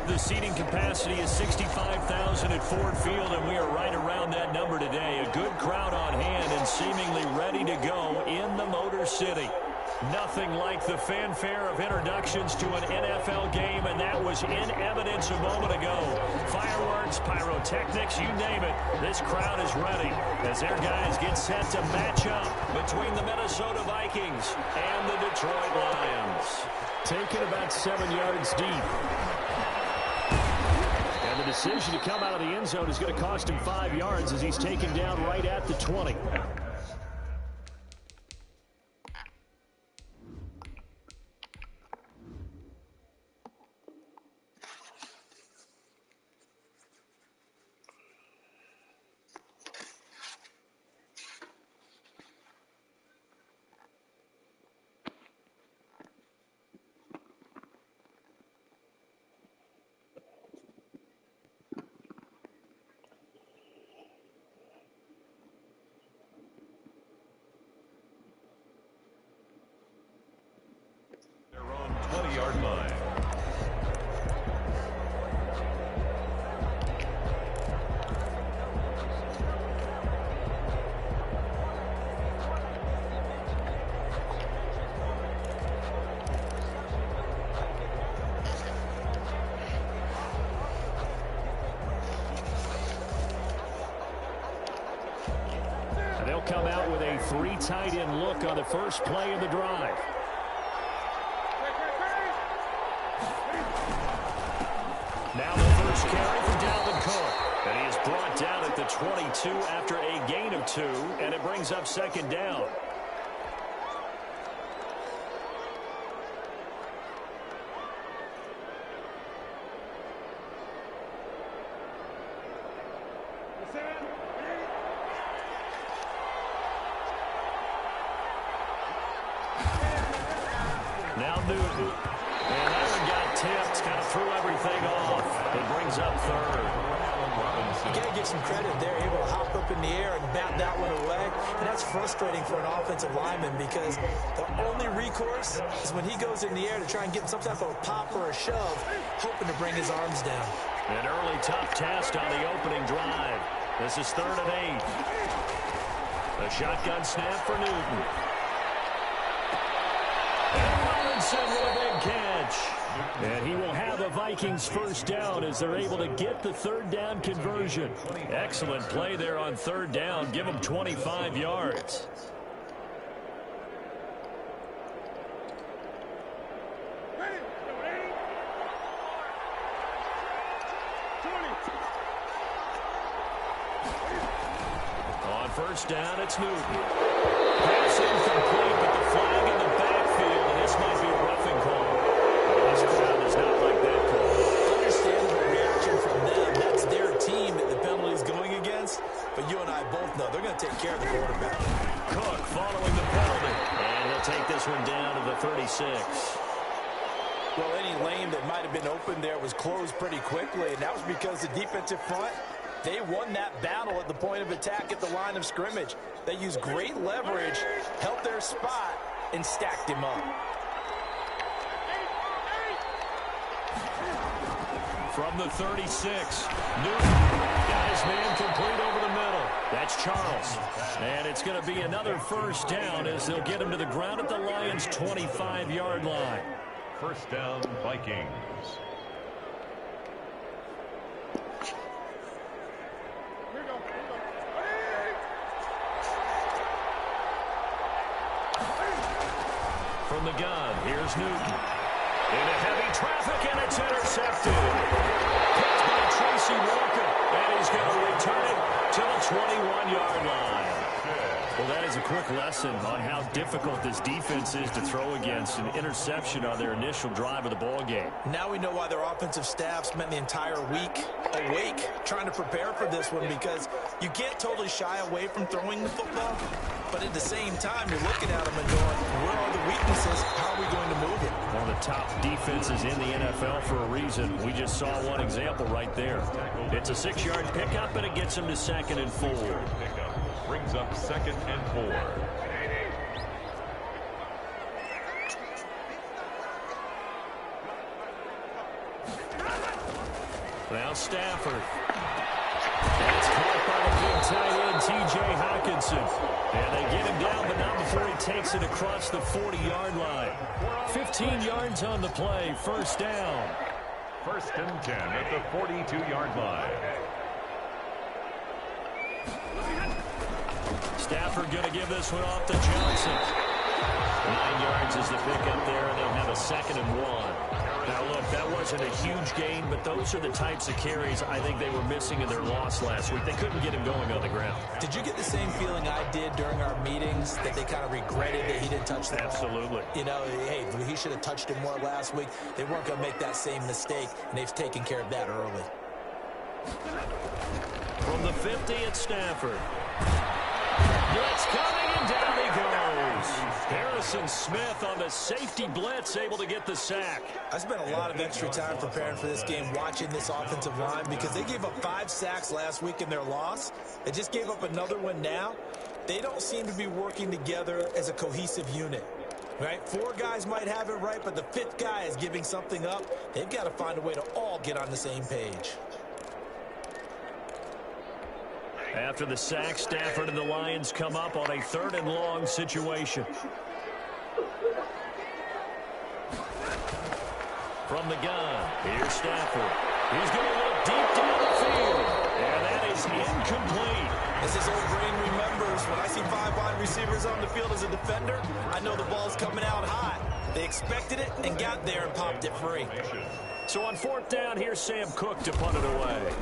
The seating capacity is 65,000 at Ford Field, and we are right around that number today. A good crowd on hand and seemingly ready to go in the Motor City. Nothing like the fanfare of introductions to an NFL game, and that was in evidence a moment ago. Fireworks, pyrotechnics, you name it. This crowd is ready as their guys get set to match up between the Minnesota Vikings and the Detroit Lions. Taken about 7 yards deep. And the decision to come out of the end zone is going to cost him 5 yards as he's taken down right at the 20. line. They'll come out with a 3 tight end look on the first play of the drive. Now the first carry for Dalvin Cook. And he is brought down at the 22 after a gain of 2, and it brings up second down. Now Newton. And that one got tipped, kind of threw everything off. It brings up third. You got to give some credit. They're able to hop up in the air and bat that one away. And that's frustrating for an offensive lineman because the only recourse is when he goes in the air to try and get some type of a pop or a shove, hoping to bring his arms down. An early tough test on the opening drive. This is 3rd and 8. A shotgun snap for Newton. With a big catch. And he will have a Vikings first down as they're able to get the 3rd down conversion. Excellent play there on 3rd down. Give them 25 yards. On first down, it's Newton. Pass incomplete, but the flag in the backfield, and this might be a roughing call. This crowd does not like that call. Understandable reaction from them. That's their team that the penalty is going against. But you and I both know they're going to take care of the quarterback. Cook following the penalty. And he'll take this one down to the 36. Well, any lane that might have been open there was closed pretty quickly, and that was because the defensive front, they won that battle at the point of attack at the line of scrimmage. They used great leverage, held their spot, and stacked him up. From the 36, Newton got his man complete over the middle. That's Charles. And it's going to be another first down as they'll get him to the ground at the Lions' 25-yard line. First down, Vikings. From the gun, here's Newton. Into heavy traffic, and it's intercepted. Picked by Tracy Walker, and he's going to return it to the 21-yard line. Well, that is a quick lesson on how difficult this defense is to throw against. An interception on their initial drive of the ball game. Now we know why their offensive staff spent the entire week awake trying to prepare for this one, because you can't totally shy away from throwing the football, but at the same time, you're looking at them and going, where are the weaknesses? How are we going to move it? One of the top defenses in the NFL for a reason. We just saw one example right there. It's a 6-yard pickup, and it gets them to 2nd and 4. Brings up 2nd and 4. Now Stafford. That's caught by the big tight end, T.J. Hawkinson. And they get him down, but not before he takes it across the 40-yard line. 15 yards on the play, first down. 1st and 10 at the 42-yard line. Stafford going to give this one off to Johnson. 9 yards is the pickup there, and they'll have a 2nd and 1. Now, look, that wasn't a huge gain, but those are the types of carries I think they were missing in their loss last week. They couldn't get him going on the ground. Did you get the same feeling I did during our meetings, that they kind of regretted that he didn't touch the ball? Absolutely. You know, hey, he should have touched it more last week. They weren't going to make that same mistake, and they've taken care of that early. From the 50 at Stafford. Blitz coming, and down he goes. Harrison Smith on the safety blitz, able to get the sack. I spent a lot of extra time preparing for this game, watching this offensive line, because they gave up 5 sacks last week in their loss. They just gave up another one now. They don't seem to be working together as a cohesive unit. Right? 4 guys might have it right, but the 5th guy is giving something up. They've got to find a way to all get on the same page. After the sack, Stafford and the Lions come up on a 3rd and long situation. From the gun, here's Stafford. He's going to look deep down the field. And that is incomplete. As his old brain remembers, when I see 5 wide receivers on the field as a defender, I know the ball's coming out high. They expected it and got there and popped it free. So on 4th down, here's Sam Cook to punt it away.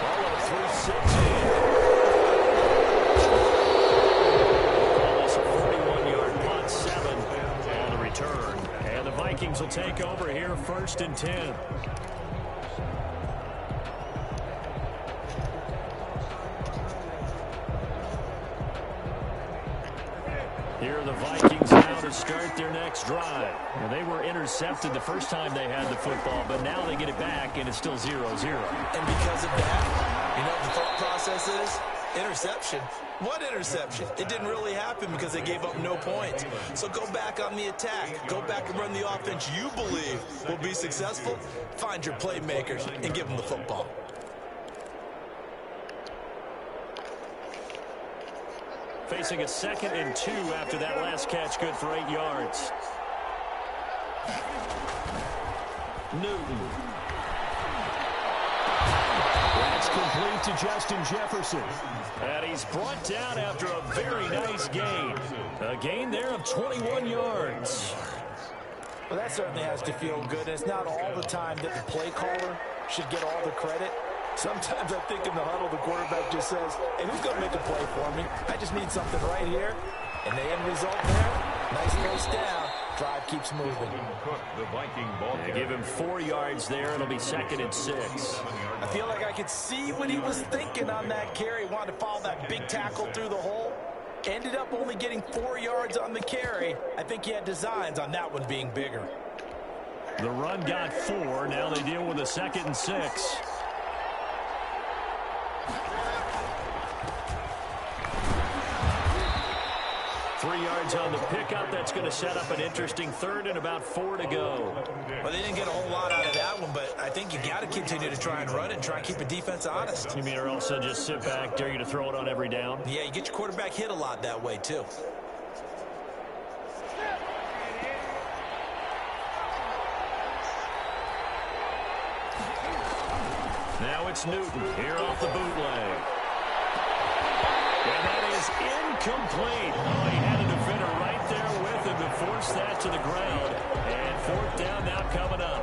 Follow through 6 here. Call this a 41-yard punt, 7 on the return. And the Vikings will take over here, 1st and 10. Here are the Vikings now to start their next drive. And they were intercepted the first time they had the football, but now they get it back, and it's still 0-0. And because of that, you know what the thought process is? Interception. What interception? It didn't really happen because they gave up no points. So go back on the attack. Go back and run the offense you believe will be successful. Find your playmakers and give them the football. Facing a 2nd and 2 after that last catch, good for 8 yards. Newton. That's complete to Justin Jefferson. And he's brought down after a very nice gain. A gain there of 21 yards. Well, that certainly has to feel good. It's not all the time that the play caller should get all the credit. Sometimes I think in the huddle, the quarterback just says, hey, who's going to make a play for me? I just need something right here. And the end result there, nice first down. Drive keeps moving. The Viking ball carrier. Give him 4 yards there. It'll be 2nd and 6. I feel like I could see what he was thinking on that carry. Wanted to follow that big tackle through the hole. Ended up only getting 4 yards on the carry. I think he had designs on that one being bigger. The run got 4. Now they deal with a 2nd and 6. 3 yards on the pickup. That's going to set up an interesting 3rd and about 4 to go. Well, they didn't get a whole lot out of that one, but I think you got to continue to try and run it and try and keep the defense honest. You mean or also just sit back, dare you to throw it on every down? Yeah, you get your quarterback hit a lot that way, too. Now it's Newton here off the bootleg. And that is incomplete. Oh, he had a defender right there with him to force that to the ground. And 4th down now coming up.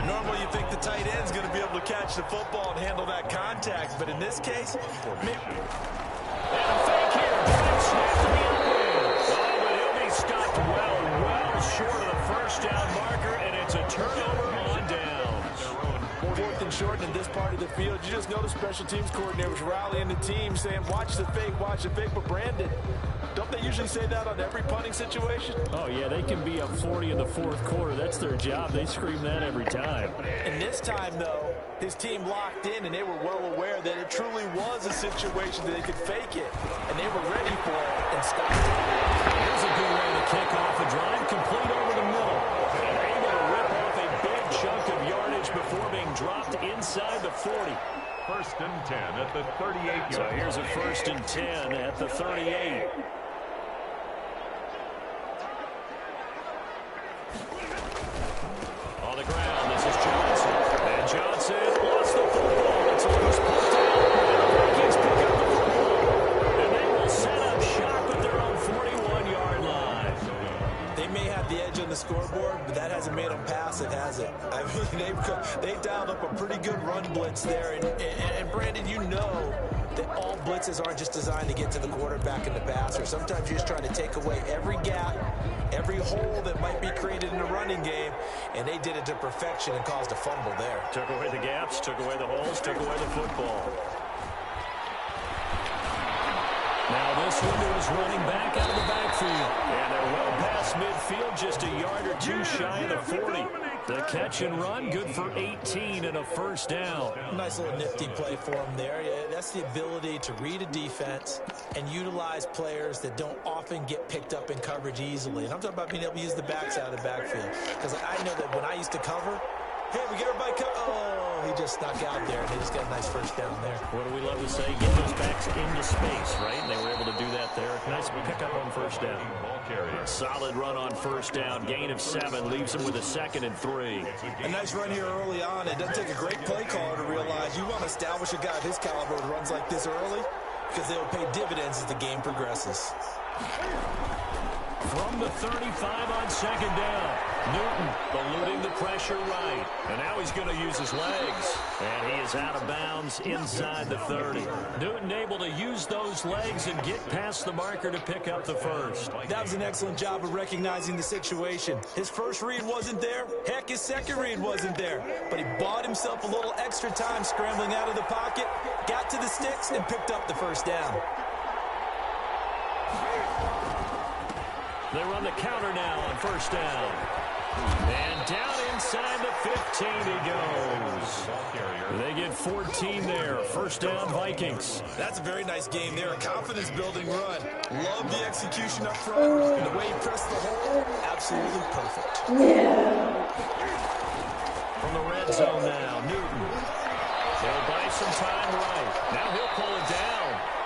Normally you think the tight end's going to be able to catch the football and handle that contact, but in this case, maybe... And a fake here. Snap to the end. Oh, but he'll be stopped well short of the first down marker, and it's a turnover on down. 4th and short in this part of the field. You just notice special teams coordinators rallying the team saying, watch the fake. But Brandon, don't they usually say that on every punting situation? Oh, yeah, they can be up 40 in the 4th quarter. That's their job. They scream that every time. And this time, though, his team locked in, and they were well aware that it truly was a situation that they could fake it. And they were ready for it and stopped it. Here's a good way to kick off a drive, complete over the middle. And able to rip off a big chunk of yardage before being dropped inside the 40. 1st and 10 at the 38-yard. So here's a 1st and 10 at the 38. On the ground, this is Johnson. And Johnson lost the football. It's a loose punt down. And the Vikings pick up the football. And they will set up shop at their own 41-yard line. They may have the edge on the scoreboard, but that hasn't made them pass it, has it? I mean, they dialed up a pretty good run blitz there. And Brandon, you know that all blitzes aren't just designed to get to the quarterback and the passer. Sometimes you're just trying to take away every gap, every hole that might be created in the running game, and they did it to perfection and caused a fumble there. Took away the gaps, took away the holes, took away the football. Now this one is running back out of the backfield. And they're well past midfield, just a yard or two shy of the 40. The catch and run, good for 18 and a 1st down. Nice little nifty play for him there. Yeah, has the ability to read a defense and utilize players that don't often get picked up in coverage easily. And I'm talking about being able to use the backside of the backfield. Because I know that when I used to cover, hey, we get everybody covered. Oh, he just snuck out there, and he just got a nice first down there. What do we love to say? Get those backs into space, right? And they were able to do that there. Nice pickup on first down. Solid run on first down. Gain of 7 leaves him with a 2nd and 3. A nice run here early on. It doesn't take a great play caller to realize you want to establish a guy of his caliber who runs like this early because they will pay dividends as the game progresses. From the 35 on 2nd down. Newton eluding the pressure right. And now he's going to use his legs. And he is out of bounds inside the 30. Newton able to use those legs and get past the marker to pick up the first. That was an excellent job of recognizing the situation. His first read wasn't there. Heck, his second read wasn't there. But he bought himself a little extra time scrambling out of the pocket, got to the sticks, and picked up the first down. They run the counter now on first down. And down inside the 15 he goes. They get 14 there. First down, Vikings. That's a very nice game there. A confidence-building run. Love the execution up front. And the way he pressed the hole, absolutely perfect. From the red zone now, Newton. They'll buy some time right. Now he'll pull it down.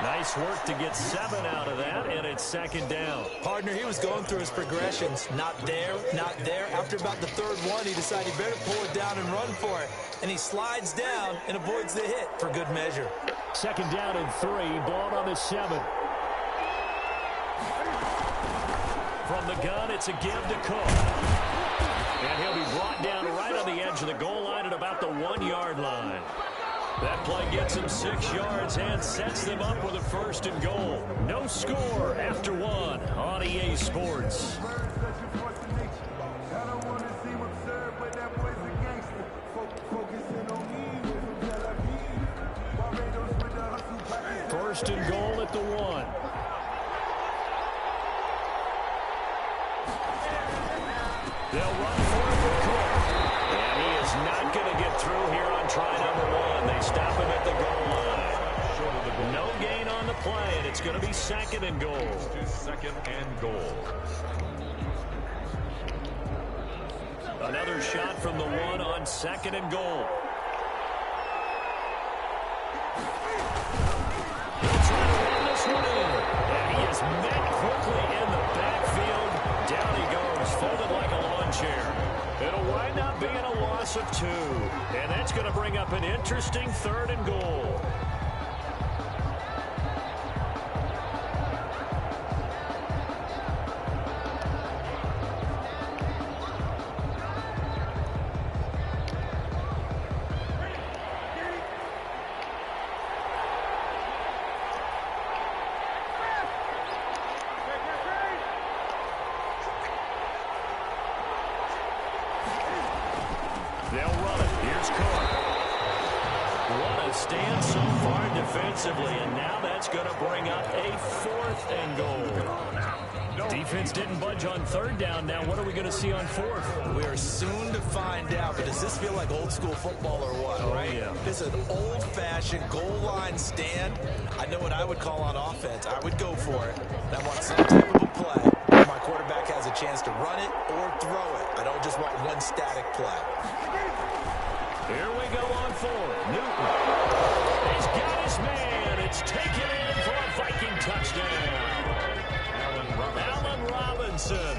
Nice work to get 7 out of that, and it's 2nd down. Partner, he was going through his progressions. Not there, not there. After about the 3rd one, he decided he better pull it down and run for it. And he slides down and avoids the hit for good measure. 2nd down and 3, ball on the 7. From the gun, it's a give to Cook. And he'll be brought down right on the edge of the goal line at about the 1-yard line. That play gets him 6 yards and sets them up with a 1st and goal. No score after 1 on EA Sports. First and goal at the 1. They'll run for it with Cook. And he is not going to get through here on try number 1. They stop him at the goal line. No gain on the play, and it's going to be 2nd and goal. 2nd and goal. Another shot from the 1 on 2nd and goal. He'll try to run this one in. And he is met quickly in the backfield. Down he goes, folded like a lawn chair. It'll wind up being a loss of 2. And that's going to bring up an interesting 3rd and goal. They'll run it. Here's Cook. What a stand so far defensively, and now that's going to bring up a 4th and goal. Defense didn't budge on 3rd down. Now what are we going to see on 4th? We are soon to find out, but does this feel like old school football or what, right? Yeah. This is an old-fashioned goal line stand. I know what I would call on offense. I would go for it. I want some type of a play where my quarterback has a chance to run it or throw it. I don't just want one static play. Here we go on 4th. Newton. He's got his man. It's taken in for a Viking touchdown. Allen Robinson.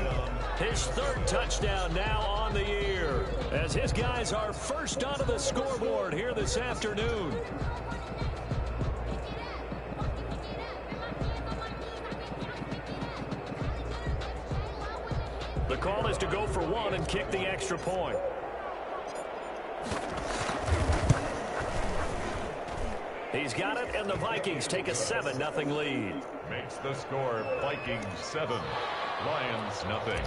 His 3rd touchdown now on the year, as his guys are first onto the scoreboard here this afternoon. The call is to go for 1 and kick the extra point. He's got it, and the Vikings take a 7-0 lead. Makes the score Vikings 7, Lions nothing.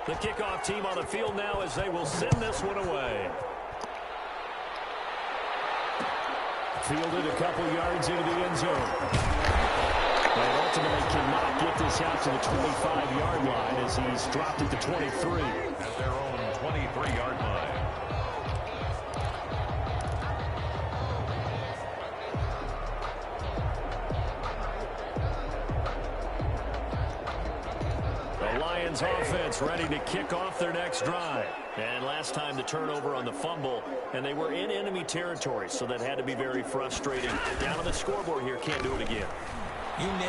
The kickoff team on the field now as they will send this one away. Fielded a couple yards into the end zone. They ultimately cannot get this out to the 25-yard line as he's dropped at the 23. At their own 23-yard line. Lions offense ready to kick off their next drive. And last time the turnover on the fumble, and they were in enemy territory, so that had to be very frustrating. Down on the scoreboard here, can't do it again. You nailed it.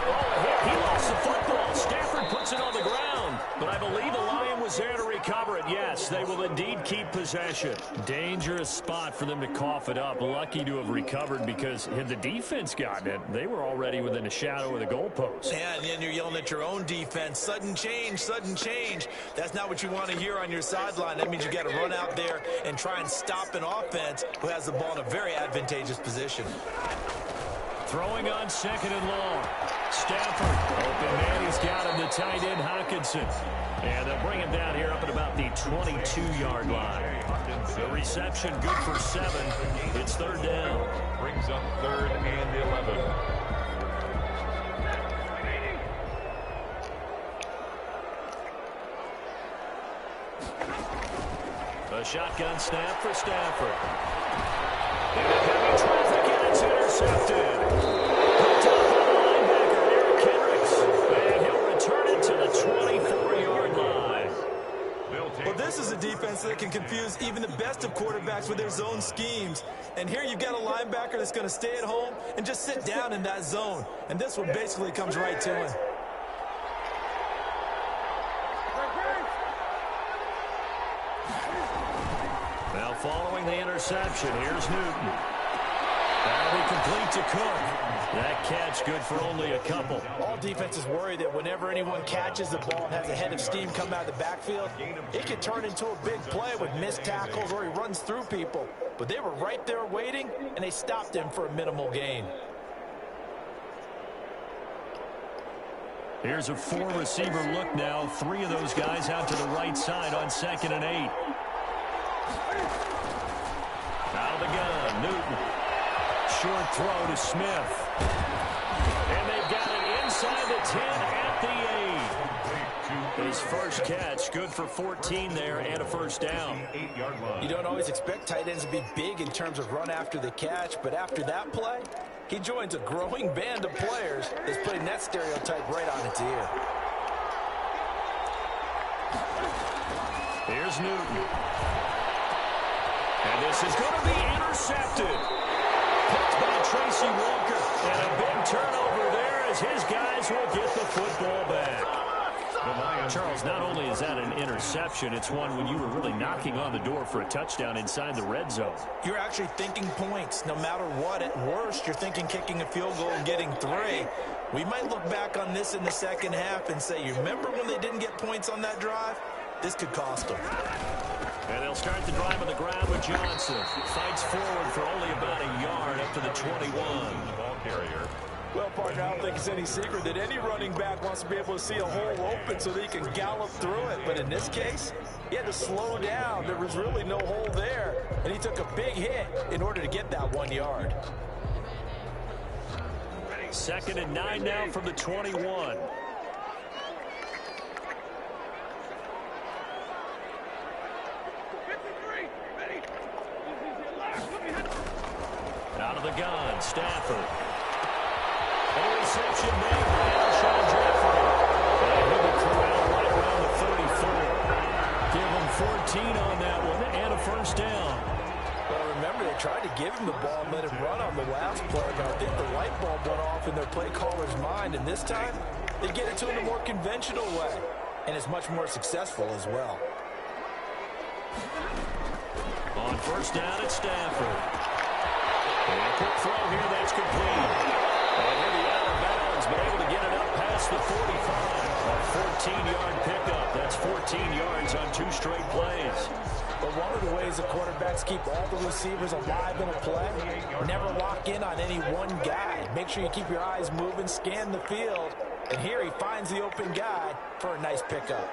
Oh, he lost the football. Stafford puts it on the ground. But I believe the Lion was there to recover it. Yes, they will indeed keep possession. Dangerous spot for them to cough it up. Lucky to have recovered because had the defense gotten it, they were already within a shadow of the goalpost. Yeah, and then you're yelling at your own defense. Sudden change, sudden change. That's not what you want to hear on your sideline. That means you got to run out there and try and stop an offense who has the ball in a very advantageous position. Throwing on second and long. Stafford, open man, he's got him, the tight end, Hawkinson. And they'll bring him down here up at about the 22-yard line. The reception good for 7. It's third down. Brings up 3rd and 11. A shotgun snap for Stafford. And a heavy traffic, and it's intercepted. Picked up by the linebacker, Eric Kendricks. And he'll return it to the 24-yard line. Well, this is a defense that can confuse even the best of quarterbacks with their zone schemes. And here you've got a linebacker that's going to stay at home and just sit down in that zone. And this one basically comes right to him. Now following the interception, here's Newton. That'll be complete to Cook. That catch good for only a couple. All defenses worry that whenever anyone catches the ball and has a head of steam come out of the backfield, it can turn into a big play with missed tackles or he runs through people. But they were right there waiting, and they stopped him for a minimal gain. Here's a 4-receiver look now. 3 of those guys out to the right side on 2nd and 8. Out of the gun, Newton. Short throw to Smith. And they've got it inside the 10 at the 8. His first catch, good for 14 there and a first down. You don't always expect tight ends to be big in terms of run after the catch, but after that play, he joins a growing band of players that's putting that stereotype right on its ear. Here's Newton. And this is going to be intercepted. Picked by Tracy Walker. And a big turnover there as his guys will get the football back. Charles, not only is that an interception, it's one when you were really knocking on the door for a touchdown inside the red zone. You're actually thinking points. No matter what, at worst, you're thinking kicking a field goal and getting 3. We might look back on this in the second half and say, you remember when they didn't get points on that drive? This could cost them. And they'll start the drive on the ground with Johnson. Fights forward for only about a yard up to the 21. Ball carrier. Well, partner, I don't think it's any secret that any running back wants to be able to see a hole open so that he can gallop through it. But in this case, he had to slow down. There was really no hole there, and he took a big hit in order to get that 1 yard. 2nd and 9 now from the 21. Out of the gun, Stafford. A reception made by Alshon Jeffrey. And he'll be corralled right around the 34. Give him 14 on that one and a first down. Well, remember, they tried to give him the ball and let him run on the last play, but I think the light bulb went off in their play caller's mind, and this time they get it to him a more conventional way, and it's much more successful as well. On first down, it's Stafford. And a quick throw here, that's complete. And maybe out of bounds, but able to get it up past the 45. A 14-yard pickup. That's 14 yards on 2 straight plays. But one of the ways the quarterbacks keep all the receivers alive in a play, never lock in on any one guy. Make sure you keep your eyes moving, scan the field, and here he finds the open guy for a nice pickup.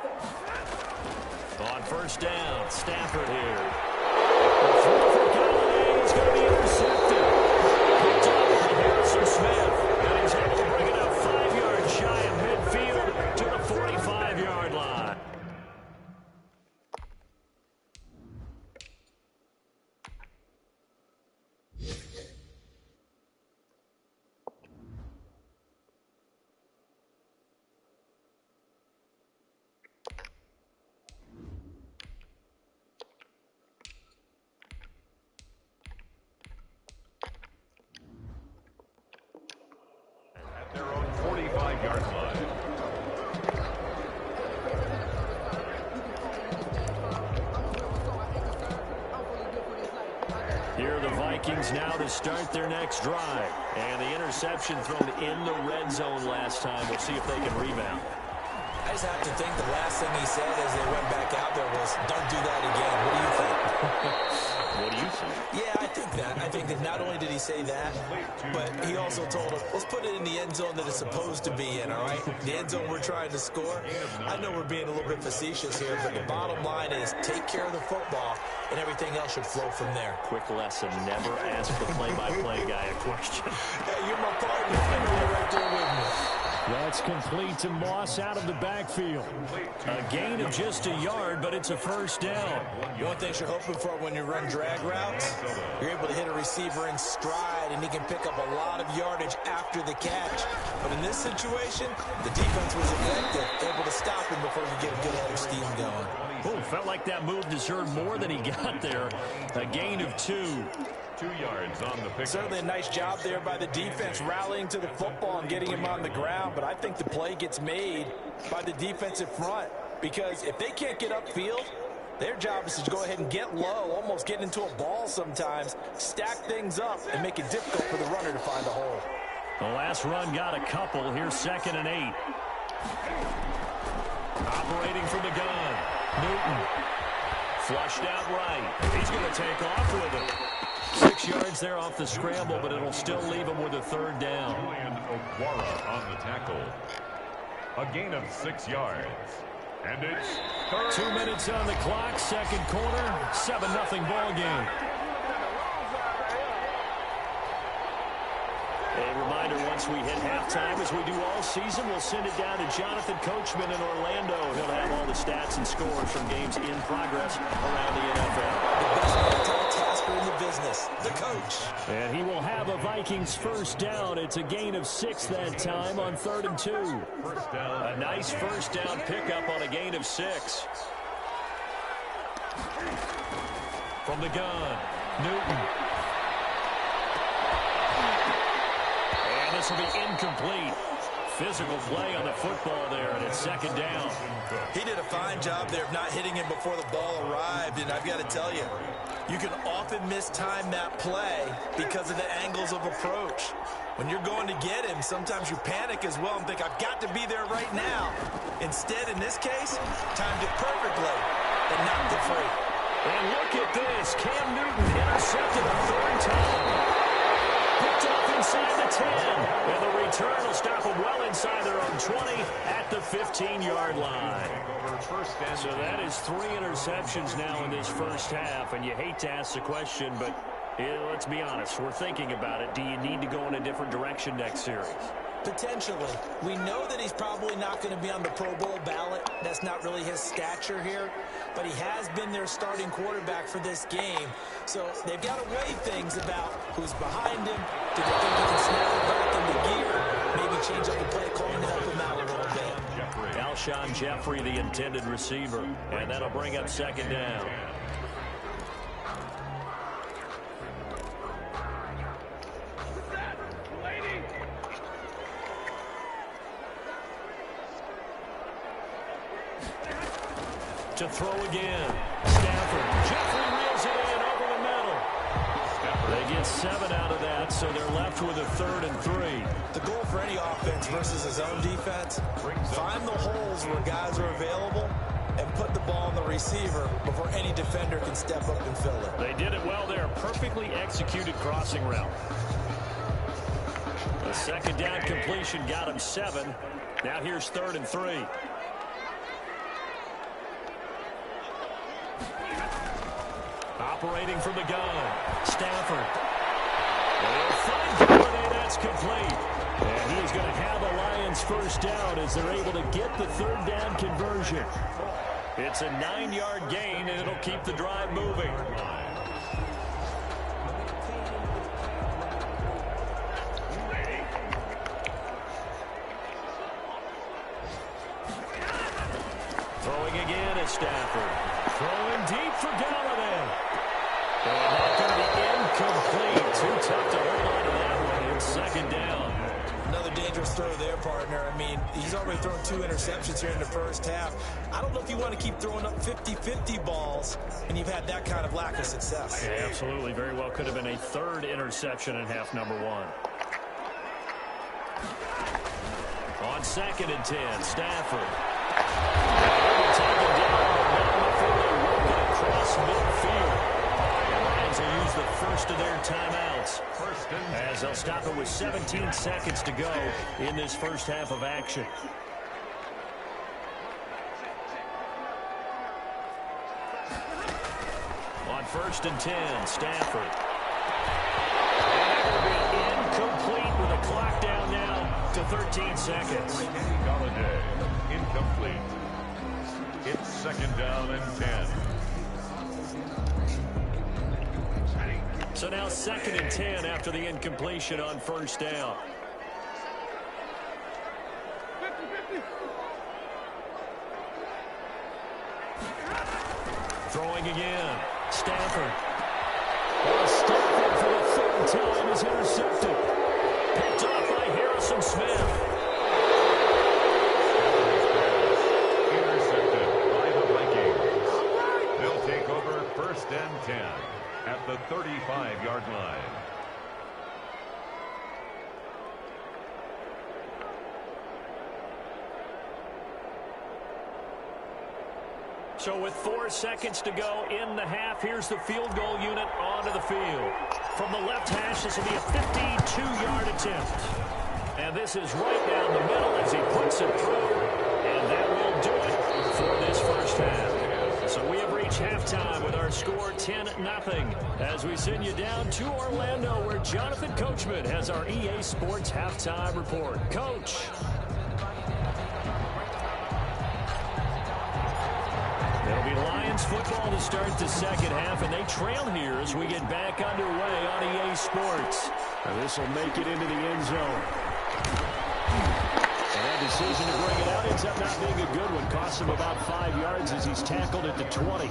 On first down, Stafford here. The throw for Galladay is going to be intercepted. Picked up by Harrison Smith. And he's able to bring it up 5 yards shy of midfield to the 45-yard line. 5-yard line. Here are the Vikings now to start their next drive. And the interception thrown in the red zone last time. We'll see if they can rebound. I just have to think the last thing he said as they went back out there was, don't do that again. What do you think? What do you think? Yeah, I think that. I think that not only did he say that, but he also told him, let's put it in the end zone that it's supposed to be in, all right? The end zone we're trying to score. I know we're being a little bit facetious here, but the bottom line is take care of the football, and everything else should flow from there. Quick lesson, never ask the play-by-play guy a question. Yeah, you're my partner. You're right there with me. That's complete to Moss out of the backfield. A gain of just a yard, but it's a first down. One thing you're hoping for when you run drag routes, you're able to hit a receiver in stride, and he can pick up a lot of yardage after the catch. But in this situation, the defense was effective, able to stop him before he could get a good head of steam going. Oh, felt like that move deserved more than he got there. A gain of 2. 2 yards on the pick. Certainly a nice job there by the defense rallying to the football and getting him on the ground, but I think the play gets made by the defensive front because if they can't get upfield, their job is to go ahead and get low, almost get into a ball sometimes, stack things up, and make it difficult for the runner to find a hole. The last run got a couple. Here's 2nd and 8. Operating from the gun. Newton. Flushed out right. He's going to take off with it. 6 yards there off the scramble, but it'll still leave him with a 3rd down. And Okwara on the tackle. A gain of 6 yards. And it's 3rd. 2 minutes on the clock, 2nd quarter, 7-0 ball game. A reminder, once we hit halftime, as we do all season, we'll send it down to Jonathan Coachman in Orlando. He'll have all the stats and scores from games in progress around the NFL. The best multitasker in the business, the coach. And he will have a Vikings first down. It's a gain of 6 that time on 3rd and 2. First down. A nice first down pickup on a gain of 6. From the gun, Newton. This will be incomplete. Physical play on the football there, and it's 2nd down. He did a fine job there of not hitting him before the ball arrived, and I've got to tell you, you can often mistime that play because of the angles of approach. When you're going to get him, sometimes you panic as well and think, I've got to be there right now. Instead, in this case, timed it perfectly and knocked it free. And look at this. Cam Newton intercepted a 3rd time. Picked up inside the 10. And the return will stop them well inside their own 20 at the 15-yard line. So that is 3 interceptions now in this first half. And you hate to ask the question, but let's be honest. We're thinking about it. Do you need to go in a different direction next series? Potentially. We know that he's probably not going to be on the Pro Bowl ballot. That's not really his stature here. But he has been their starting quarterback for this game. So they've got to weigh things about who's behind him. Do they think he can snap it back into gear? Maybe change up the play calling to help him out a little bit. Alshon Jeffrey, the intended receiver. And that'll bring up 2nd down. To throw again. Stafford. Jeffrey reels it in over the middle. They get 7 out of that, so they're left with a 3rd and 3. The goal for any offense versus his own defense, find the holes where guys are available and put the ball on the receiver before any defender can step up and fill it. They did it well there. Perfectly executed crossing route. A 2nd down completion got him 7. Now here's 3rd and 3. Operating from the gun, Stafford. They'll find Golladay, that's complete. And he is going to have a Lions first down as they're able to get the 3rd down conversion. It's a 9-yard gain, and it'll keep the drive moving. Throwing again is Stafford. Throwing deep for Golladay. And that's going to be incomplete. Too tough to hold on to that one. It's 2nd down. Another dangerous stir there, partner. I mean, he's already thrown 2 interceptions here in the first half. I don't know if you want to keep throwing up 50-50 balls when you've had that kind of lack of success. Yeah, absolutely. Very well could have been a 3rd interception in half number 1. On 2nd and 10, Stafford. Taken down, but not before they work it across midfield. And Lions will use the first of their timeouts, as they'll stop it with 17 seconds to go in this first half of action. On 1st and 10, Stafford. Incomplete with a clock down now to 13 seconds. Galladay, incomplete. It's 2nd down and 10. So now 2nd and 10 after the incompletion on 1st down. Throwing again. Stafford. Stafford for the 3rd time is intercepted. Picked off by Harrison Smith. Intercepted by the Vikings. They'll take over 1st and 10 at the 35-yard line. So with 4 seconds to go in the half, here's the field goal unit onto the field. From the left hash, this will be a 52-yard attempt. And this is right down the middle as he puts it through. And that will do it for this first half. So we have reached halftime with our score 10-0 as we send you down to Orlando, where Jonathan Coachman has our EA Sports halftime report. Coach. It'll be Lions football to start the second half, and they trail here as we get back underway on EA Sports. And this will make it into the end zone. And that decision to bring it out ends up not being a good one. Costs him about 5 yards as he's tackled at the 20.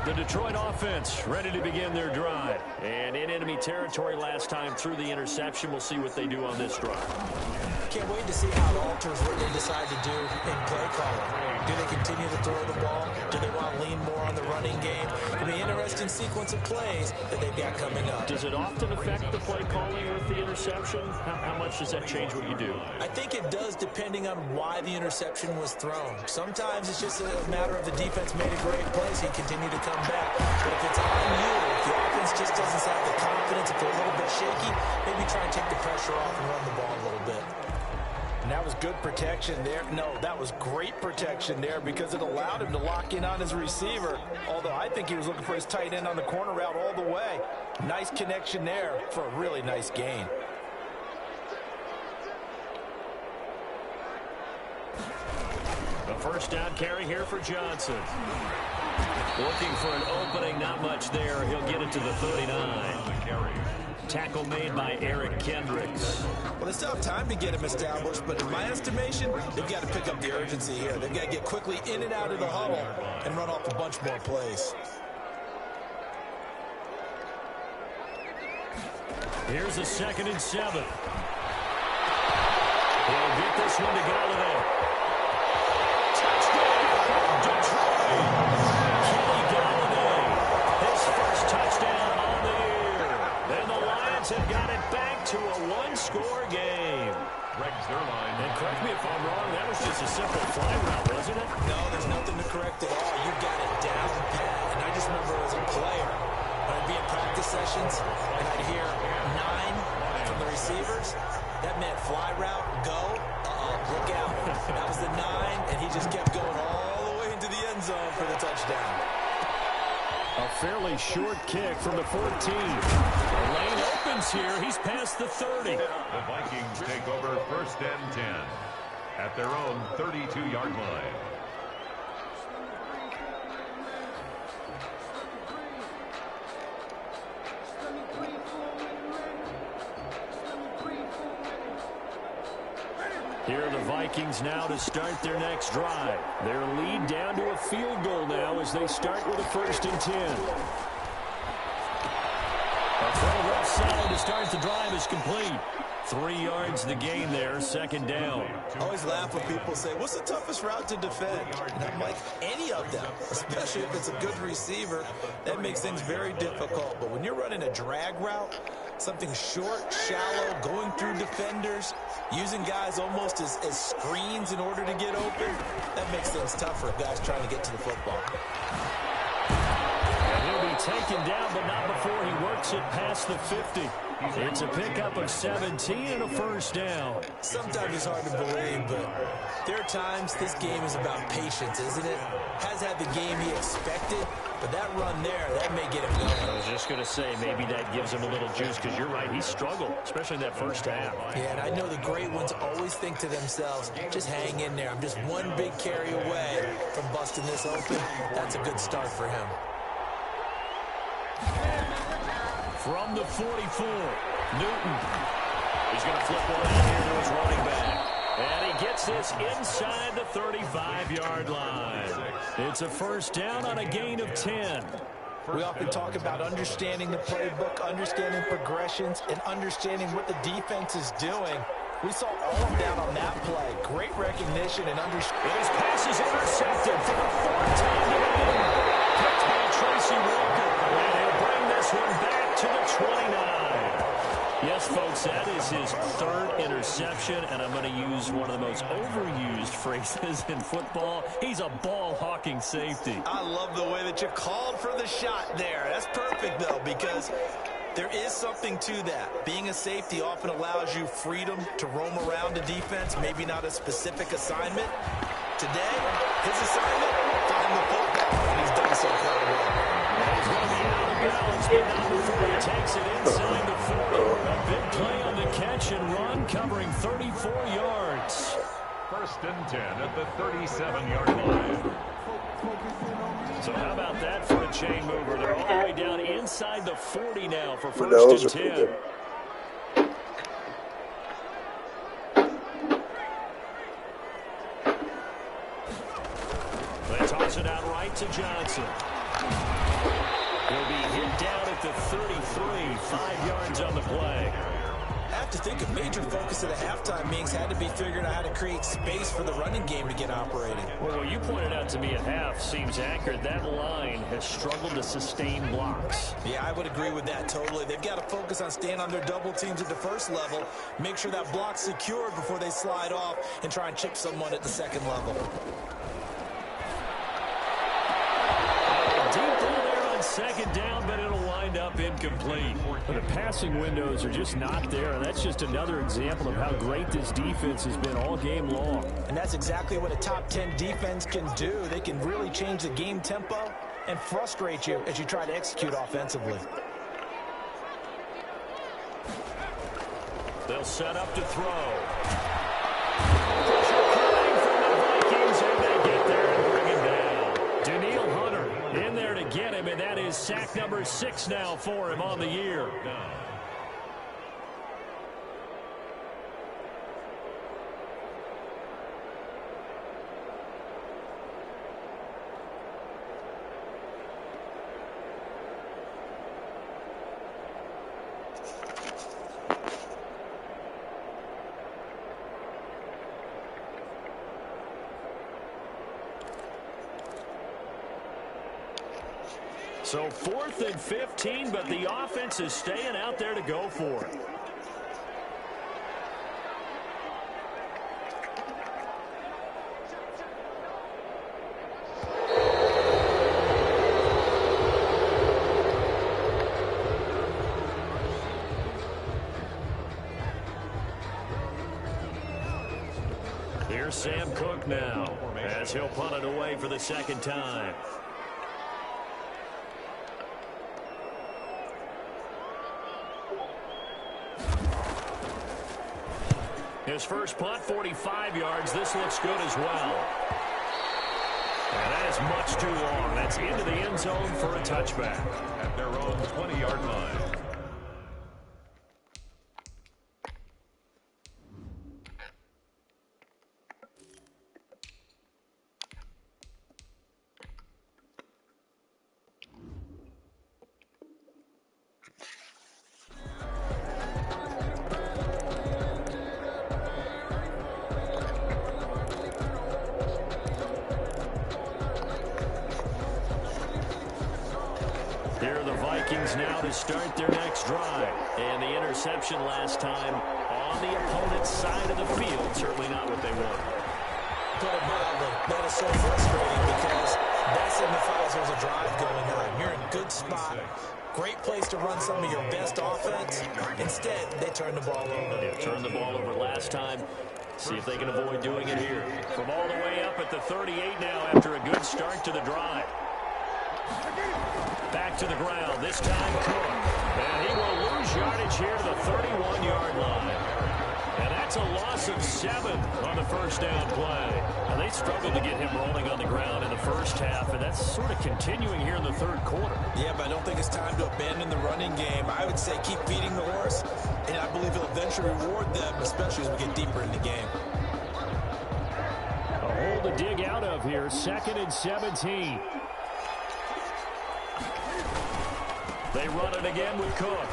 The Detroit offense ready to begin their drive. And in enemy territory last time through the interception. We'll see what they do on this drive. Can't wait to see how it alters what they decide to do in play calling. Do they continue to throw the ball? Do they want to lean more on the running game? It'll be an interesting sequence of plays that they've got coming up. Does it often affect the play calling with the interception? How much does that change what you do? I think it does, depending on why the interception was thrown. Sometimes it's just a matter of the defense made a great play, so you continue to come back. But if it's on you, if the offense just doesn't have the confidence, if they're a little bit shaky, maybe try and take the pressure off and run the ball a little bit. And that was good protection there. No, that was great protection there because it allowed him to lock in on his receiver. Although I think he was looking for his tight end on the corner route all the way. Nice connection there for a really nice gain. A first down carry here for Johnson. Looking for an opening, not much there. He'll get it to the 39. Tackle made by Eric Kendricks. Well, they still have time to get him established, but in my estimation, they've got to pick up the urgency here. They've got to get quickly in and out of the huddle and run off a bunch more plays. Here's a 2nd and 7. He'll get this one to Galladay. Touchdown, Detroit! Kenny Galladay, his first touchdown on the year. And the Lions have got it back to a one-score game. And correct me if I'm wrong, that was just a simple fly route, wasn't it? No, there's nothing to correct at all. You got it down pat. And I just remember as a player, when I'd be in practice sessions, and I'd hear 9 from the receivers. That meant fly route, go, look out. That was the 9, and he just kept going all the way into the end zone for the touchdown. A fairly short kick from the 14. The lane opens here. He's past the 30. The Vikings take over 1st and 10 at their own 32-yard line. Here are the Vikings now to start their next drive. Their lead down to a field goal now as they start with a 1st and 10. A throw left side to start the drive is complete. 3 yards the gain there, 2nd down. I always laugh when people say, what's the toughest route to defend? And I'm like, any of them, especially if it's a good receiver. That makes things very difficult. But when you're running a drag route, something short, shallow, going through defenders, using guys almost as screens in order to get open, that makes things tough for guys trying to get to the football. And he'll be taken down, but not before he works it past the 50. It's a pickup of 17 and a 1st down. Sometimes it's hard to believe, but there are times this game is about patience, isn't it? Has had the game he expected, but that run there, that may get him going. I was just going to say, maybe that gives him a little juice, because you're right, he struggled, especially in that 1st half. Yeah, and I know the great ones always think to themselves, just hang in there. I'm just one big carry away from busting this open. That's a good start for him. From the 44, Newton. He's going to flip one out here to his running back. And he gets this inside the 35-yard line. It's a 1st down on a gain of 10. We often talk about understanding the playbook, understanding progressions, and understanding what the defense is doing. We saw all of that on that play. Great recognition and understanding. His pass is intercepted for the 4th time today. Picked by Tracy Walker. And he'll bring this one back to the 29. Yes, folks, that is his 3rd interception, and I'm going to use one of the most overused phrases in football. He's a ball-hawking safety. I love the way that you called for the shot there. That's perfect, though, because there is something to that. Being a safety often allows you freedom to roam around the defense, maybe not a specific assignment. Today, his assignment, find the football, and he's done so quite well. He's going to be out of bounds, but not before he takes it inside the 40. A big play on the catch and run, covering 34 yards. 1st and 10 at the 37-yard line. So how about that for a chain mover? They're all the way down inside the 40 now for 1st and 10. They toss it out right to Johnson. He'll be hit down at the 33, 5 yards on the play. I have to think a major focus of the halftime meetings had to be figuring out how to create space for the running game to get operating. Well, what you pointed out to me at half seems accurate. That line has struggled to sustain blocks. Yeah, I would agree with that totally. They've got to focus on staying on their double teams at the 1st level, make sure that block's secured before they slide off and try and chip someone at the 2nd level. Deep ball there on 2nd down, but it'll wind up incomplete. The passing windows are just not there, and that's just another example of how great this defense has been all game long. And that's exactly what a top 10 defense can do. They can really change the game tempo and frustrate you as you try to execute offensively. They'll set up to throw. Pressure coming from the Vikings, and they get there and bring him down. Daniil Hunter in there to get him, and that is sack number 6 now for him on the year. So 4th and 15, but the offense is staying out there to go for it. Here's Sam Cook now, as he'll punt it away for the 2nd time. His first punt, 45 yards. This looks good as well. And that is much too long. That's into the end zone for a touchback. At their own 20-yard line. Vikings now to start their next drive. And the interception last time on the opponent's side of the field, certainly not what they want. Put it mildly, that is so frustrating because that signifies there's a drive going on. You're in a good spot, great place to run some of your best offense. Instead, they turn the ball over. They turned the ball over last time. See if they can avoid doing it here. From all the way up at the 38 now after a good start to the drive. Back to the ground, this time Cook. And he will lose yardage here to the 31-yard line. And that's a loss of 7 on the first down play. And they struggled to get him rolling on the ground in the first half, and that's sort of continuing here in the third quarter. Yeah, but I don't think it's time to abandon the running game. I would say keep feeding the horse, and I believe he'll eventually reward them, especially as we get deeper in the game. A hole to dig out of here, 2nd and 17. They run it again with Cook.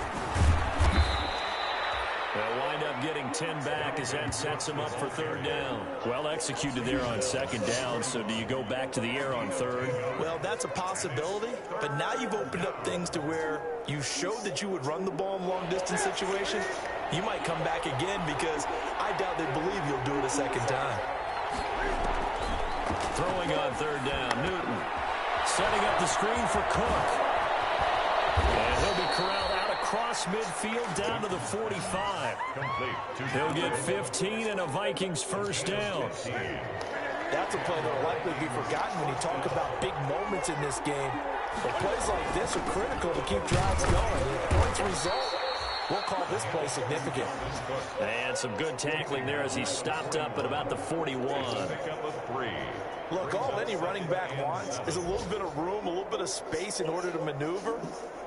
They'll wind up getting 10 back as that sets them up for 3rd down. Well executed there on 2nd down, so do you go back to the air on 3rd? Well, that's a possibility, but now you've opened up things to where you showed that you would run the ball in long-distance situation. You might come back again because I doubt they believe you'll do it a 2nd time. Throwing on 3rd down, Newton. Setting up the screen for Cook. And he'll be corralled out across midfield down to the 45. He'll get 15 and a Vikings 1st down. That's a play that will likely be forgotten when you talk about big moments in this game. But plays like this are critical to keep drives going. If points result, we'll call this play significant. And some good tackling there as he stopped up at about the 41. Look, all any running back wants is a little bit of room, a little bit of space in order to maneuver.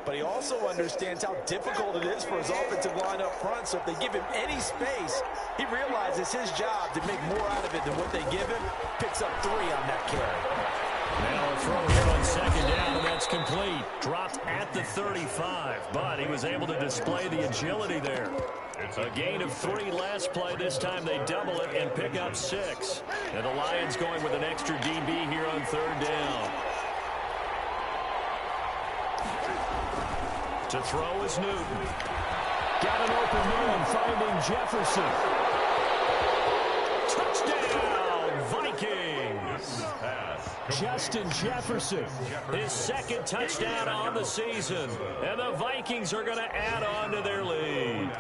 But he also understands how difficult it is for his offensive line up front. So if they give him any space, he realizes his job to make more out of it than what they give him. Picks up 3 on that carry. Now a throw here on 2nd down, and that's complete. Dropped at the 35, but he was able to display the agility there. A gain of 3 last play. This time they double it and pick up 6. And the Lions going with an extra DB here on 3rd down. To throw is Newton. Got an open man finding Jefferson. Touchdown, Vikings. Justin Jefferson, his 2nd touchdown on the season. And the Vikings are going to add on to their lead.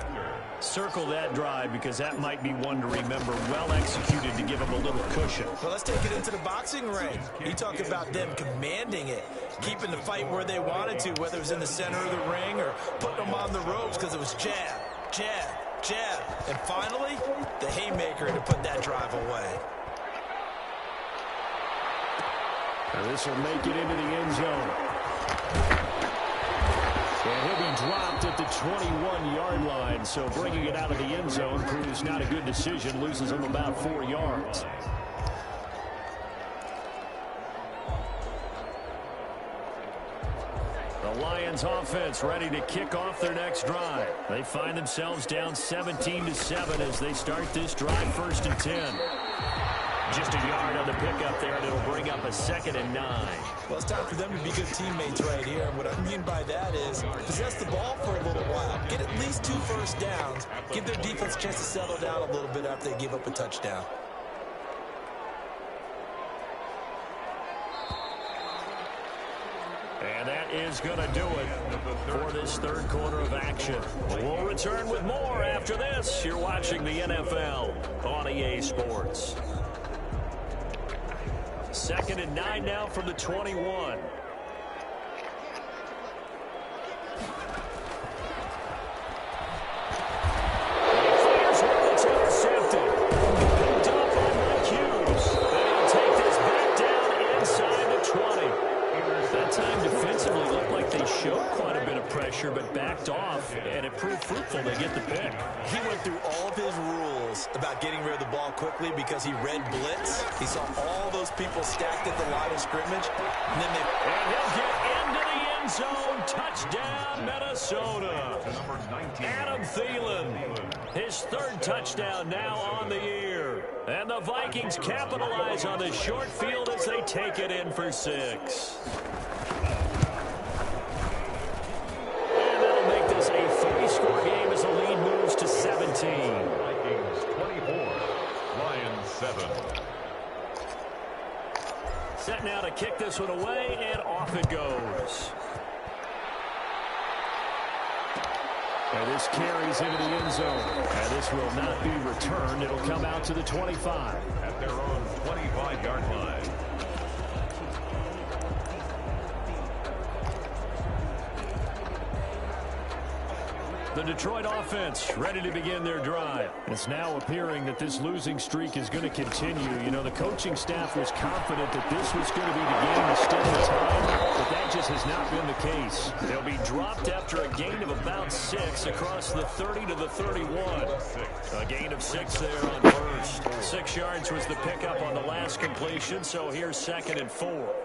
Circle that drive because that might be one to remember. Well executed to give them a little cushion. Well, let's take it into the boxing ring. You talk about them commanding it, keeping the fight where they wanted to, whether it was in the center of the ring or putting them on the ropes because it was jab, jab, jab. And finally, the haymaker to put that drive away. Now this will make it into the end zone. And he'll be dropped at the 21-yard line, so bringing it out of the end zone proves not a good decision, loses him about 4 yards. The Lions offense ready to kick off their next drive. They find themselves down 17-7 as they start this drive 1st and 10. Just a yard on the pickup there, and it'll bring up a 2nd and 9. Well, it's time for them to be good teammates right here. And what I mean by that is possess the ball for a little while. Get at least 2 first downs. Give their defense a chance to settle down a little bit after they give up a touchdown. And that is going to do it for this 3rd quarter of action. We'll return with more after this. You're watching the NFL on EA Sports. 2nd and 9 now from the 21. Fires one that's intercepted. Picked up by Mike Hughes. And he'll take this back down inside the 20. That time defensively looked like they showed quite a bit of pressure, but backed off, and it proved fruitful. They get the pick. He went through all of his rules about getting rid of the ball quickly because he read blitz. He saw all those people stacked at the line of scrimmage. And he'll get into the end zone. Touchdown, Minnesota. Adam Thielen, his 3rd touchdown now on the year. And the Vikings capitalize on the short field as they take it in for 6. kick this one away, and off it goes. And this carries into the end zone. And this will not be returned. It'll come out to the 25. At their own 25-yard line. The Detroit offense ready to begin their drive. It's now appearing that this losing streak is going to continue. You know, the coaching staff was confident that this was going to be the game to stem the tide, but that just has not been the case. They'll be dropped after a gain of about 6 across the 30 to the 31. A gain of 6 there on first. 6 yards was the pickup on the last completion, so here's 2nd and 4.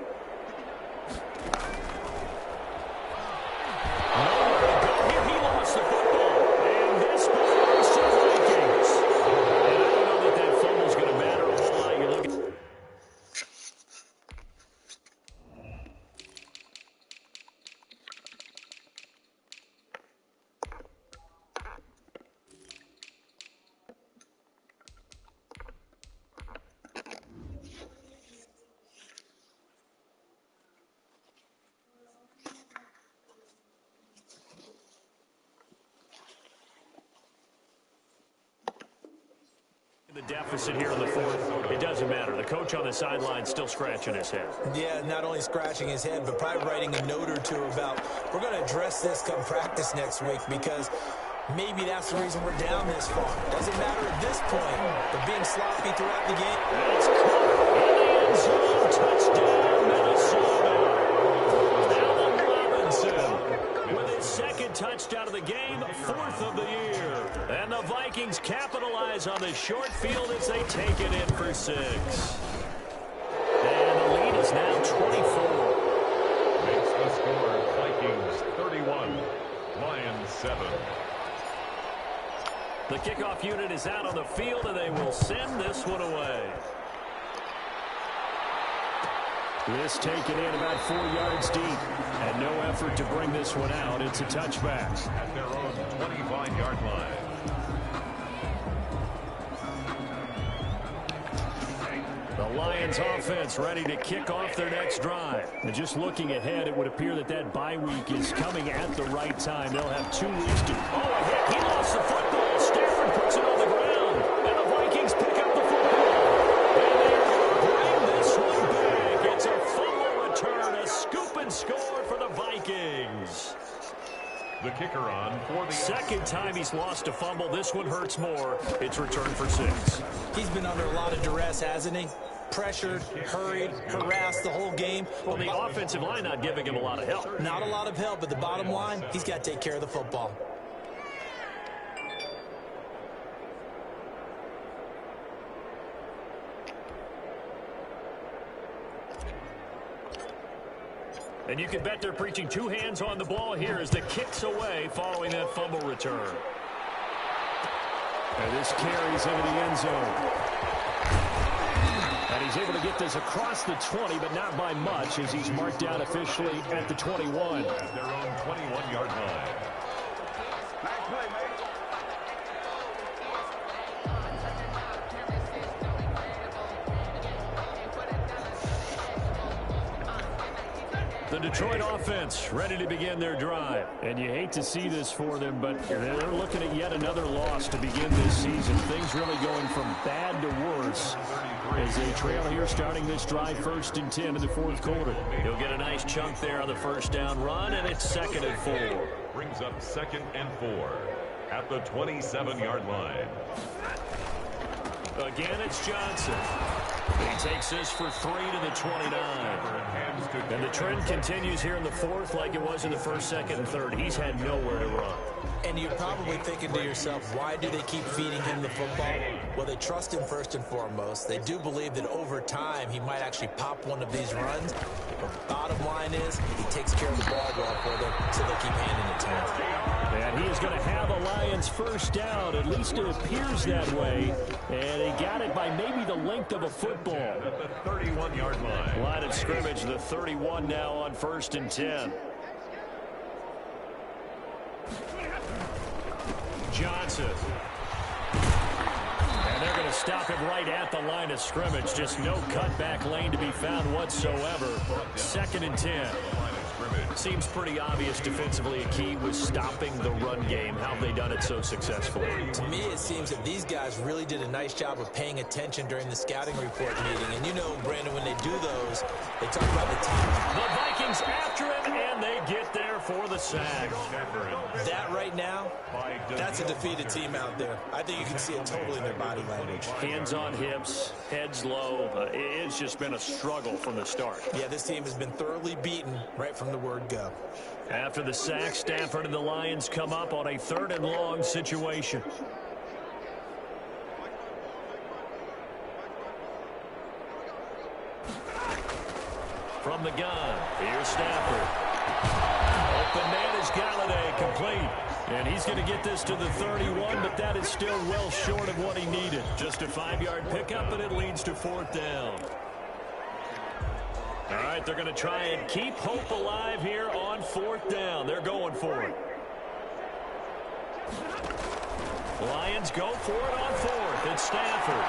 The deficit here in the 4th, it doesn't matter. The coach on the sideline still scratching his head. Yeah, not only scratching his head, but probably writing a note or two about, we're going to address this come practice next week, because maybe that's the reason we're down this far. Doesn't matter at this point. They're being sloppy throughout the game. It's caught in the end zone. Touchdown, Minnesota. Allen Robinson with his 2nd touchdown of the game, 4th of the year. And the Vikings capitalize on the short field as they take it in for 6. And the lead is now 24. Makes the score Vikings 31, Lions 7. The kickoff unit is out on the field, and they will send this one away. This taken in about 4 yards deep, and no effort to bring this one out. It's a touchback. At their own 25-yard line. The Lions offense ready to kick off their next drive. And just looking ahead, it would appear that that bye week is coming at the right time. They'll have 2 weeks to... Oh, a hit. He lost the football. Stafford puts it on the ground. And the Vikings pick up the football. And they bring this one back. It's a fumble return. A scoop and score for the Vikings. The kicker on for the... 2nd time he's lost a fumble. This one hurts more. It's returned for 6. He's been under a lot of duress, hasn't he? Pressured, hurried, harassed the whole game. Well, the offensive line not giving him a lot of help. Not a lot of help, but the bottom line, he's got to take care of the football. And you can bet they're preaching 2 hands on the ball here as the kick's away following that fumble return. And this carries into the end zone. And he's able to get this across the 20, but not by much, as he's marked down officially at the 21. At their own 21-yard line. Nice play, man. The Detroit offense ready to begin their drive. And you hate to see this for them, but they're looking at yet another loss to begin this season. Things really going from bad to worse as they trail here starting this drive 1st and 10 in the 4th quarter. He'll get a nice chunk there on the first down run, and it's 2nd and 4. Brings up 2nd and 4 at the 27-yard line. Again, it's Johnson. He takes this for 3 to the 29. And the trend continues here in the 4th like it was in the 1st, 2nd, and 3rd. He's had nowhere to run. And you're probably thinking to yourself, why do they keep feeding him the football? Well, they trust him first and foremost. They do believe that over time he might actually pop one of these runs. But the bottom line is he takes care of the ball well for them, so they'll keep handing it to him. And he is going to have a Lions first down. At least it appears that way. And he got it by maybe the length of a football. At the 31-yard line. Line of scrimmage, the 31 now on 1st and 10. Johnson. And they're going to stop him right at the line of scrimmage. Just no cutback lane to be found whatsoever. 2nd and 10. Seems pretty obvious defensively. A key was stopping the run game. How have they done it so successfully? To me, it seems that these guys really did a nice job of paying attention during the scouting report meeting. And you know, Brandon, when they do those, they talk about the team. The Vikings after him, and they get there for the sack. That right now, that's a defeated team out there. I think you can see it totally in their body language. Hands on hips, heads low. It's just been a struggle from the start. Yeah, this team has been thoroughly beaten right from the word go. After the sack, Stafford and the Lions come up on a 3rd and long situation. From the gun, here's Stafford. Open man is Galladay, complete. And he's going to get this to the 31, but that is still well short of what he needed. Just a 5-yard pickup, and it leads to 4th down. All right, they're going to try and keep hope alive here on 4th down. They're going for it. Lions go for it on 4th. It's Stafford.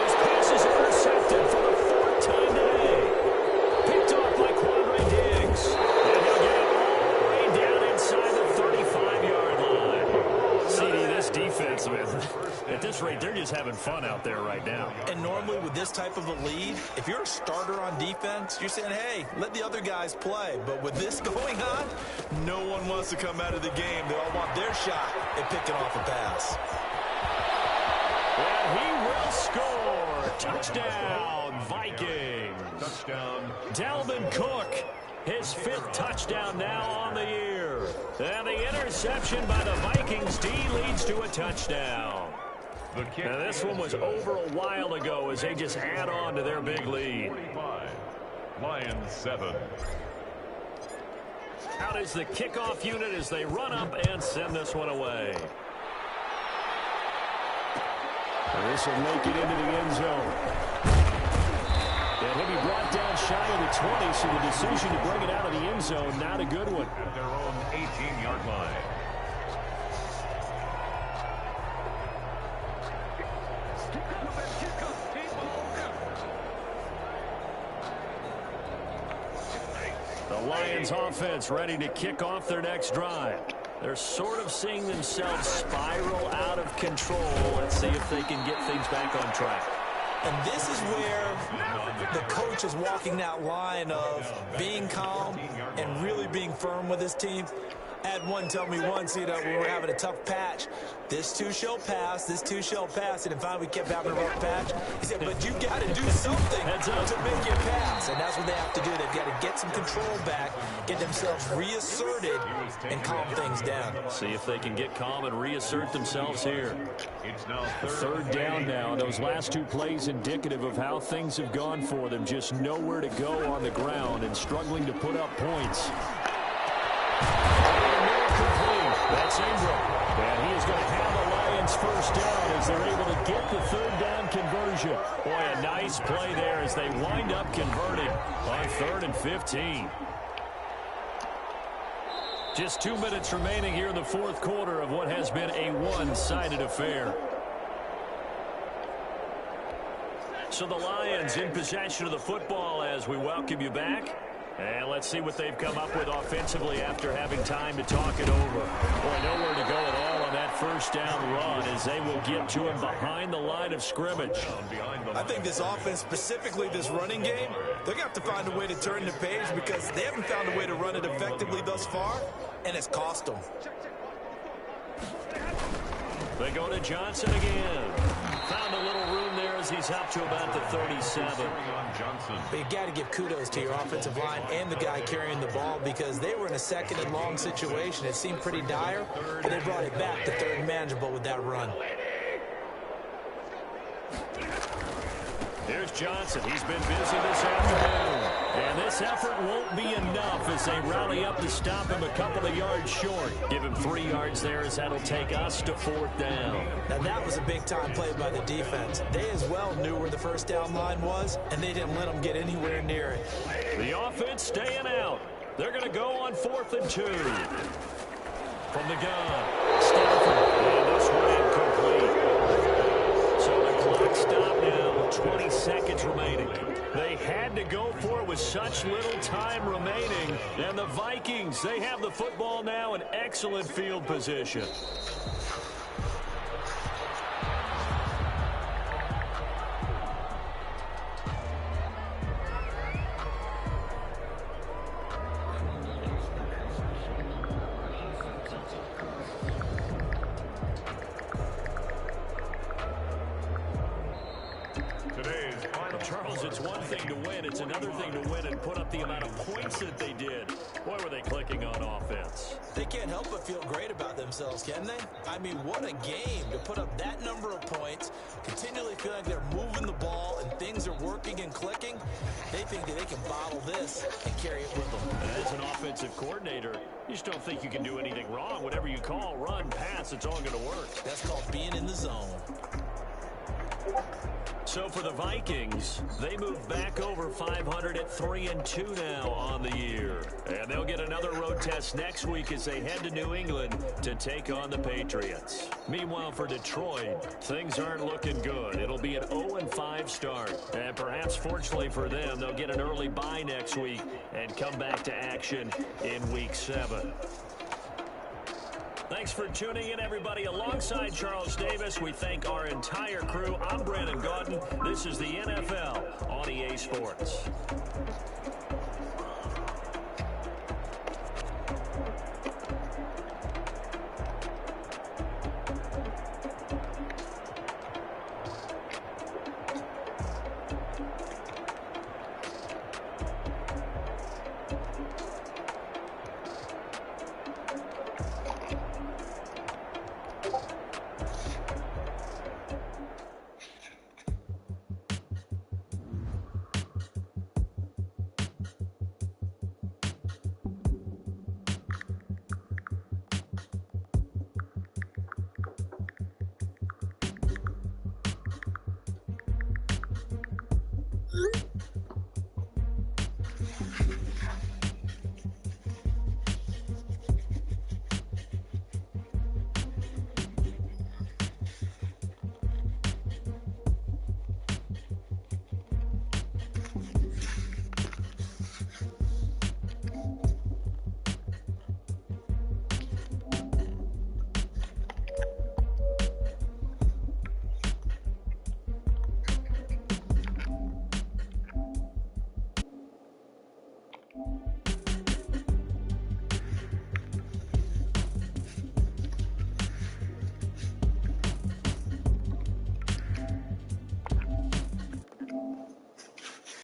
His pass is intercepted for the 4th time today. Picked off by Quandre Diggs. And he'll get it all the way down inside the 35-yard line. CD, this defense, at this rate, they're just having fun out there right now. And normally with this type of a lead, if you're a starter on defense, you're saying, hey, let the other guys play. But with this going on, no one wants to come out of the game. They all want their shot at picking off a pass. And he will score. Touchdown, Vikings. Touchdown. Dalvin Cook, his 5th touchdown now on the year. And the interception by the Vikings D leads to a touchdown. Now this one was over a while ago as they just add on to their big lead. 45. Lions 7. Out is the kickoff unit as they run up and send this one away. This will make it into the end zone. And he'll be brought down shy of the 20, so the decision to bring it out of the end zone, not a good one. At their own 18-yard line. The Lions offense ready to kick off their next drive. They're sort of seeing themselves spiral out of control. Let's see if they can get things back on track. And this is where the coach is walking that line of being calm and really being firm with his team. I had one tell me once, you know, when we were having a tough patch, this too shall pass, this too shall pass, and finally we kept having a rough patch. He said, but you got to do something to make your pass, and that's what they have to do. They've got to get some control back, get themselves reasserted, and calm things down. See if they can get calm and reassert themselves here. It's now 3rd down now. Those last 2 plays indicative of how things have gone for them. Just nowhere to go on the ground and struggling to put up points. That's Ingram. And he is going to have the Lions 1st down as they're able to get the 3rd down conversion. Boy, a nice play there as they wind up converting on 3rd and 15. Just 2 minutes remaining here in the 4th quarter of what has been a one-sided affair. So the Lions in possession of the football as we welcome you back. And let's see what they've come up with offensively after having time to talk it over. Boy, nowhere to go at all on that 1st down run as they will get to him behind the line of scrimmage. I think this offense, specifically this running game, they're going to have to find a way to turn the page because they haven't found a way to run it effectively thus far, and it's cost them. They go to Johnson again. Found a little room there as he's up to about the 37. But you got to give kudos to your offensive line and the guy carrying the ball because they were in a 2nd and long situation. It seemed pretty dire, but they brought it back to 3rd and manageable with that run. Here's Johnson. He's been busy this afternoon. And this effort won't be enough as they rally up to stop him a couple of yards short. Give him 3 yards there as that'll take us to 4th down. Now that was a big-time play by the defense. They as well knew where the 1st down line was, and they didn't let them get anywhere near it. The offense staying out. They're going to go on 4th and 2. From the gun, Stafford. And this one incomplete. So the clock such little time remaining. And the Vikings, they have the football now in excellent field position. Charles, it's one thing to win. It's another thing to win and put up the amount of points that they did. Boy, were they clicking on offense. They can't help but feel great about themselves, can they? I mean, what a game to put up that number of points, continually feel like they're moving the ball and things are working and clicking. They think that they can bottle this and carry it with them. And as an offensive coordinator, you just don't think you can do anything wrong. Whatever you call, run, pass, it's all going to work. That's called being in the zone. So for the Vikings, they move back over 500 at 3-2 now on the year. And they'll get another road test next week as they head to New England to take on the Patriots. Meanwhile, for Detroit, things aren't looking good. It'll be an 0-5 start. And perhaps fortunately for them, they'll get an early bye next week and come back to action in Week 7. Thanks for tuning in, everybody. Alongside Charles Davis, we thank our entire crew. I'm Brandon Gaudin. This is the NFL on EA Sports.